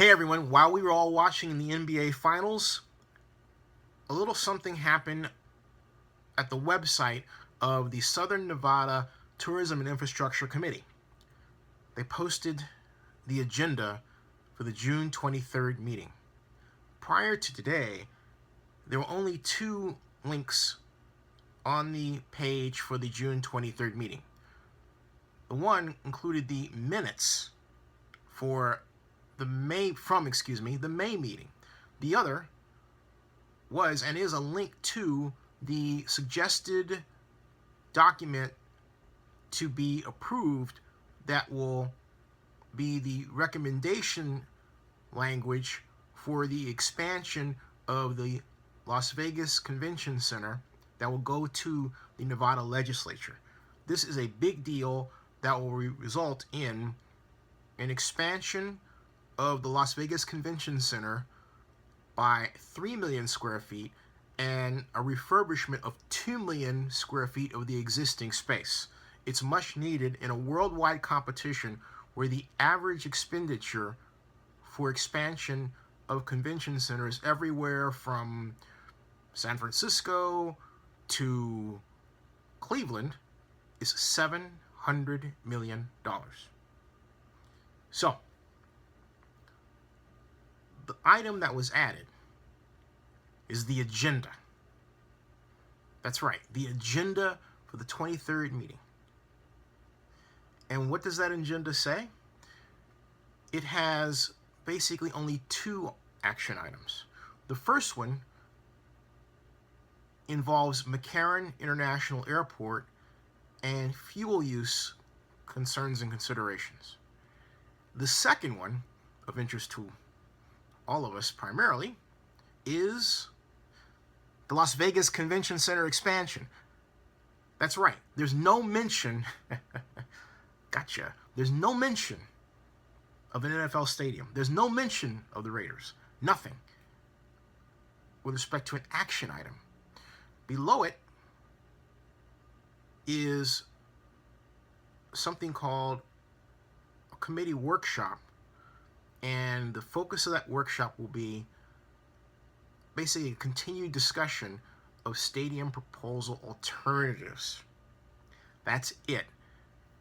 Hey everyone, while we were all watching the NBA Finals, a little something happened at the website of the Southern Nevada Tourism and Infrastructure Committee. They posted the agenda for the June 23rd meeting. Prior to today, there were only two links on the page for the June 23rd meeting. The one included the minutes for the May meeting. The other was and is a link to the suggested document to be approved that will be the recommendation language for the expansion of the Las Vegas Convention Center that will go to the Nevada Legislature. This is a big deal that will result in an expansion of the Las Vegas Convention Center by 3 million square feet and a refurbishment of 2 million square feet of the existing space. It's much needed in a worldwide competition where the average expenditure for expansion of convention centers everywhere from San Francisco to Cleveland is $700 million. So, the item that was added is the agenda. That's right, the agenda for the 23rd meeting. And what does that agenda say? It has basically only two action items. The first one involves McCarran International Airport and fuel use concerns and considerations. The second one, of interest to all of us primarily, is the Las Vegas Convention Center expansion. That's right, there's no mention, gotcha, there's no mention of an NFL stadium. There's no mention of the Raiders. Nothing with respect to an action item. Below it is something called a committee workshop, and the focus of that workshop will be basically a continued discussion of stadium proposal alternatives. That's it.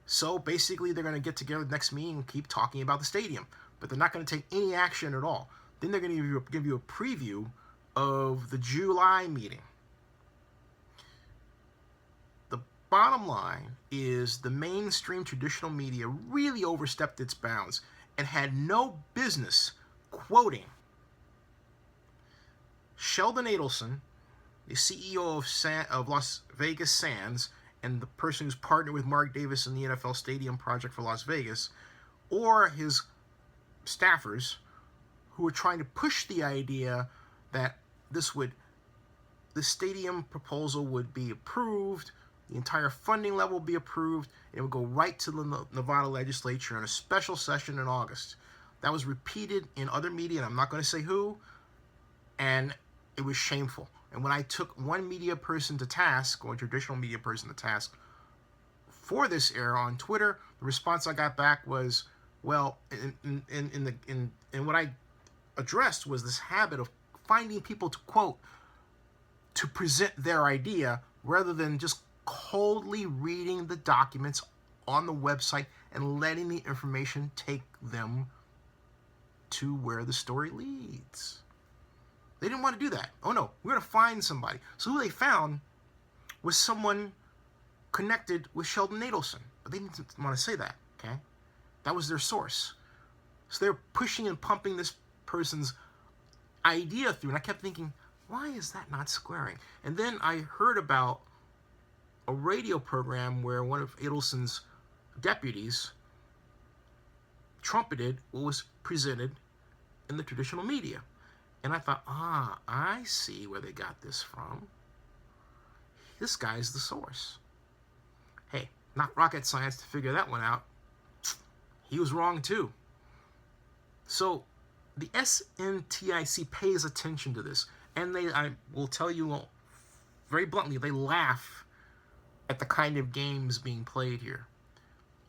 So basically they're going to get together the next meeting and keep talking about the stadium, but they're not going to take any action at all. Then they're going to give you a preview of the July meeting. The bottom line is the mainstream traditional media really overstepped its bounds and had no business quoting Sheldon Adelson, the CEO of Las Vegas Sands, and the person who's partnered with Mark Davis in the NFL Stadium project for Las Vegas, or his staffers who are trying to push the idea that the stadium proposal would be approved, the entire funding level would be approved, and it would go right to the Nevada Legislature in a special session in August. That was repeated in other media, and I'm not going to say who, and it was shameful. And when I took one media person to task, or a traditional media person to task, for this error on Twitter, the response I got back was, well, and what I addressed was this habit of finding people to quote to present their idea rather than just coldly reading the documents on the website and letting the information take them to where the story leads. They didn't want to do that. Oh no, we're going to find somebody. So who they found was someone connected with Sheldon Adelson. But they didn't want to say that, okay? That was their source. So they're pushing and pumping this person's idea through. And I kept thinking, why is that not squaring? And then I heard about a radio program where one of Adelson's deputies trumpeted what was presented in the traditional media. And I thought, I see where they got this from. This guy's the source. Hey, not rocket science to figure that one out. He was wrong too. So the SNTIC pays attention to this. And I will tell you very bluntly, they laugh at the kind of games being played here.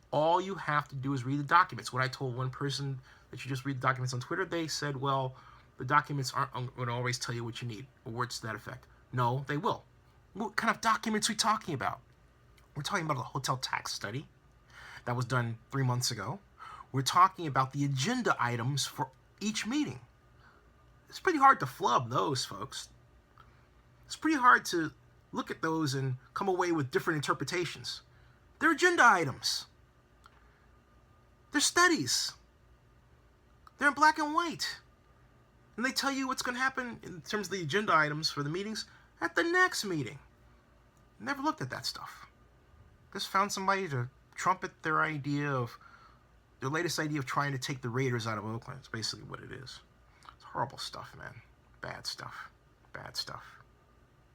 All you have to do is read the documents. What I told one person that you just read the documents on Twitter. They said, well, the documents aren't going to always tell you what you need, or words to that effect. No, they will. What kind of documents are we talking about? We're talking about a hotel tax study that was done 3 months ago. We're talking about the agenda items for each meeting. It's pretty hard to flub those, folks. It's pretty hard to look at those and come away with different interpretations. They're agenda items. They're studies. They're in black and white. And they tell you what's going to happen in terms of the agenda items for the meetings at the next meeting. Never looked at that stuff. Just found somebody to trumpet their latest idea of trying to take the Raiders out of Oakland. It's basically what it is. It's horrible stuff, man. Bad stuff. Bad stuff.